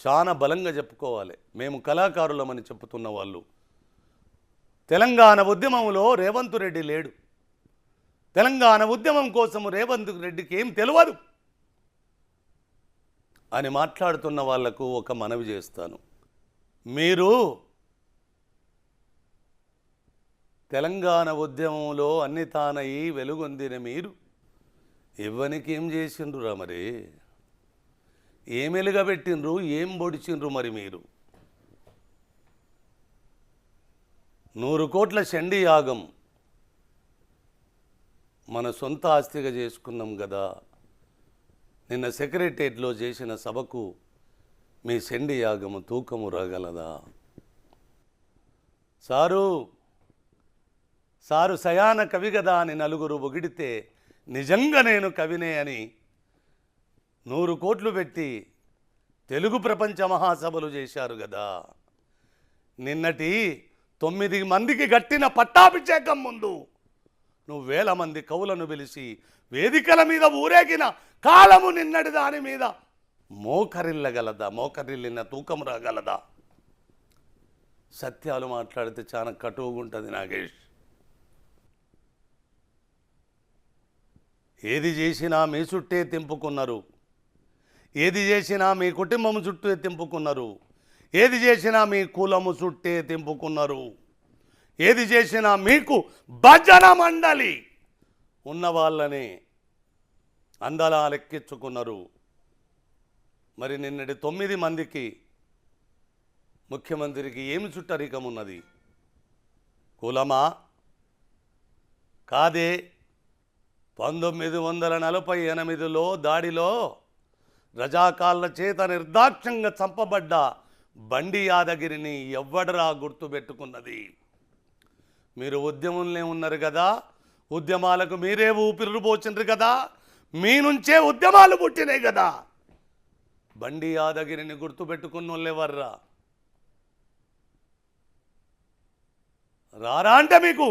చాలా బలంగా చెప్పుకోవాలి. మేము కళాకారులమని చెప్పుతున్న వాళ్ళు తెలంగాణ ఉద్యమంలో రేవంత్ రెడ్డి లేడు. తెలంగాణ ఉద్యమం కోసం రేవంత్ రెడ్డికి ఏం తెలియదు అని మాట్లాడుతున్న వాళ్లకు ఒక మనవి చేస్తాను. మీరు తెలంగాణ ఉద్యమంలో అన్ని తానయి వెలుగొందిన మీరు ఇవ్వనికి ఏం చేసిండ్రురా? మరి ఏం వెలుగబెట్టిండ్రు, ఏం పొడిచిండ్రు? మరి మీరు 100 కోట్ల చండీ యాగం మన సొంత ఆస్తిగా చేసుకున్నాం కదా. నిన్న సెక్రటేరియట్లో చేసిన సభకు మీ చండీ యాగము తూకము రాగలదా? సారు సయాన కవి కదా అని నలుగురు పొగిడితే నిజంగా నేను కవినే అని 100 కోట్లు పెట్టి తెలుగు ప్రపంచ మహాసభలు చేశారు కదా. నిన్నటి 9 మందికి గట్టిన పట్టాభిషేకం ముందు నువ్వు 1000 మంది కవులను పిలిచి వేదికల మీద ఊరేగిన కాలము నిన్నటి దాని మీద మోకరిల్లగలదా? మోకరిల్లిన తూకం రాగలదా? సత్యాలు మాట్లాడితే చాలా కటువుగా ఉంటుంది నాగేష్. ఏది చేసినా మీ చుట్టే తెంపుకున్నారు, ఏది చేసినా మీ కుటుంబం చుట్టే తెంపుకున్నారు, ఏది చేసినా మీ కులము చుట్టే తెంపుకున్నారు, ఏది చేసినా మీకు భజన మండలి ఉన్న వాళ్ళని అందలా లెక్కించుకున్నారు. మరి నిన్నటి 9 మందికి ముఖ్యమంత్రికి ఏమి చుట్టరికం ఉన్నది? కులమా? కాదే. 1948లో దాడిలో రజాకాళ్ళ చేత నిర్దాక్ష్యంగా చంపబడ్డ బండి యాదగిరిని ఎవ్వడరా గుర్తుపెట్టుకున్నది? మీరు ఉద్యమంలో ఉన్నారు కదా, ఉద్యమాలకు మీరే ఊపిరి పోచిండ్రు కదా, మీ నుంచే ఉద్యమాలు పుట్టినాయి కదా. బండి యాదగిరిని గుర్తుపెట్టుకున్న వాళ్ళెవర్రా? రారా అంటే మీకు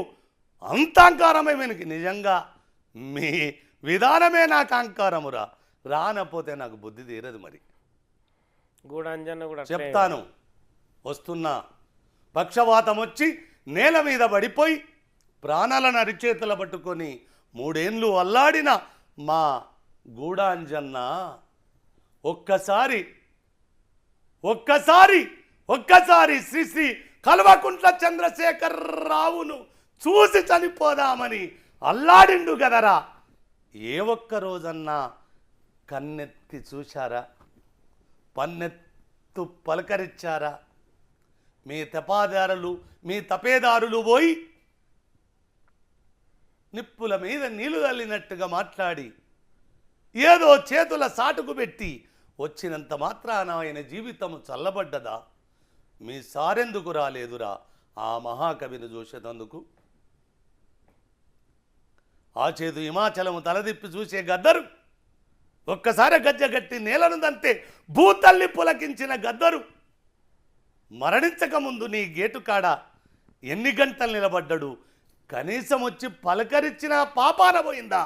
అంత అహంకారమే. వెనక్కి నిజంగా మీ విధానమే నాకు అహంకారమురా. రానపోతే నాకు బుద్ధి తీరదు. మరి గూడాంజన్న కూడా చెప్తాను. వస్తున్నా పక్షవాతం వచ్చి నేల మీద పడిపోయి ప్రాణాలను అరిచేతుల పట్టుకొని 3 ఏళ్ళు అల్లాడిన మా గూడాంజన్న ఒక్కసారి శ్రీ కల్వకుంట్ల చంద్రశేఖర్ రావును చూసి చనిపోదామని అల్లాడిండు కదరా. ఏ ఒక్క రోజన్నా కన్నెత్తి చూశారా? పన్నెత్తు పలకరించారా? మీ తపేదారులు పోయి నిప్పుల మీద నీళ్లు తల్లినట్టుగా మాట్లాడి ఏదో చేతుల సాటుకు పెట్టి వచ్చినంత మాత్రాన ఆయన జీవితం చల్లబడ్డదా? మీ సారెందుకు రాలేదురా ఆ మహాకవిని చూసేందుకు? ఆ చేతు హిమాచలము తలదిప్పి చూసే గద్దరు, ఒక్కసారి గజ్జగట్టి నేలను దంతే భూతల్లి పులకించిన గద్దరు మరణించక ముందు నీ గేటు కాడ ఎన్ని గంటలు నిలబడ్డాడు? కనీసం వచ్చి పలకరించిన పాపాన పోయిందా?